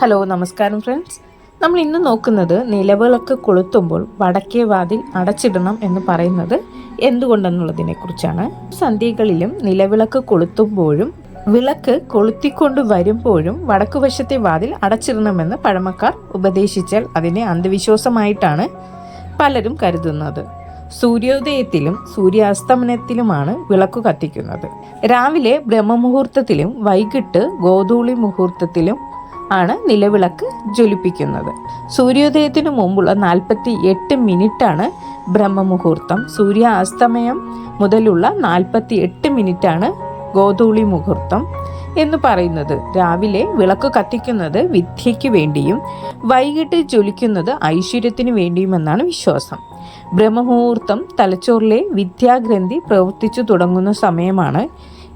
Hello, നമസ്കാരം friends. നമ്മൾ ഇന്ന് നോക്കുന്നത് നിലവിളക്ക് കൊളുത്തുമ്പോൾ വടക്കേ വാതിൽ അടച്ചിടണം എന്ന് പറയുന്നത് എന്തുകൊണ്ടെന്നുള്ളതിനെ കുറിച്ചാണ്. സന്ധ്യകളിലും നിലവിളക്ക് കൊളുത്തുമ്പോഴും വിളക്ക് കൊളുത്തിക്കൊണ്ട് വരുമ്പോഴും വടക്കുവശത്തെ വാതിൽ അടച്ചിടണമെന്ന് പഴമക്കാർ ഉപദേശിച്ചാൽ അതിനെ അന്ധവിശ്വാസമായിട്ടാണ് പലരും കരുതുന്നത്. സൂര്യോദയത്തിലും സൂര്യാസ്തമനത്തിലുമാണ് വിളക്ക് കത്തിക്കുന്നത്. രാവിലെ ബ്രഹ്മമുഹൂർത്തത്തിലും വൈകിട്ട് ഗോധൂളി മുഹൂർത്തത്തിലും ആണ് നിലവിളക്ക് ജ്വലിപ്പിക്കുന്നത്. സൂര്യോദയത്തിനു മുമ്പുള്ള 48 മിനിറ്റാണ് ബ്രഹ്മമുഹൂർത്തം. സൂര്യാസ്തമയം മുതലുള്ള 48 മിനിറ്റാണ് ഗോധൂളി മുഹൂർത്തം എന്ന് പറയുന്നത്. രാവിലെ വിളക്ക് കത്തിക്കുന്നത് വിദ്യയ്ക്ക് വേണ്ടിയും വൈകിട്ട് ജ്വലിക്കുന്നത് ഐശ്വര്യത്തിന് വേണ്ടിയുമെന്നാണ് വിശ്വാസം. ബ്രഹ്മമുഹൂർത്തം തലച്ചോറിലെ വിദ്യാഗ്രന്ഥി പ്രവർത്തിച്ചു തുടങ്ങുന്ന സമയമാണ്.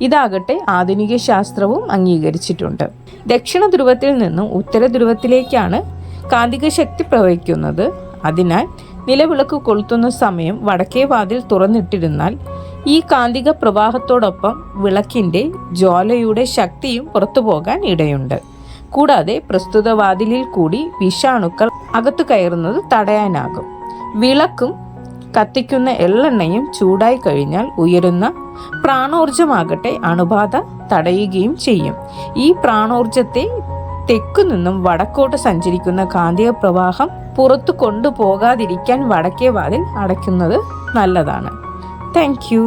ഇതാകട്ടെ ആധുനിക ശാസ്ത്രവും അംഗീകരിച്ചിട്ടുണ്ട്. ദക്ഷിണ ധ്രുവത്തിൽ നിന്നും ഉത്തര ധ്രുവത്തിലേക്കാണ് കാന്തിക ശക്തി പ്രവഹിക്കുന്നത്. അതിനാൽ നിലവിളക്ക് കൊളുത്തുന്ന സമയം വടക്കേ വാതിൽ തുറന്നിട്ടിരുന്നാൽ ഈ കാന്തിക പ്രവാഹത്തോടൊപ്പം വിളക്കിൻ്റെ ജ്വാലയുടെ ശക്തിയും പുറത്തു പോകാൻ ഇടയുണ്ട്. കൂടാതെ പ്രസ്തുത വാതിലിൽ കൂടി വിഷാണുക്കൾ അകത്തു കയറുന്നത് തടയാനാകും. വിളക്കും കത്തിക്കുന്ന എള്ളെണ്ണയും ചൂടായി കഴിഞ്ഞാൽ ഉയരുന്ന പ്രാണോർജമാകട്ടെ അണുബാധ തടയുകയും ചെയ്യും. ഈ പ്രാണോർജത്തെ തെക്കു നിന്നും വടക്കോട്ട് സഞ്ചരിക്കുന്ന കാന്തിക പ്രവാഹം പുറത്തു കൊണ്ടുപോകാതിരിക്കാൻ വടക്കേ വാതിൽ അടയ്ക്കുന്നത് നല്ലതാണ്. Thank you.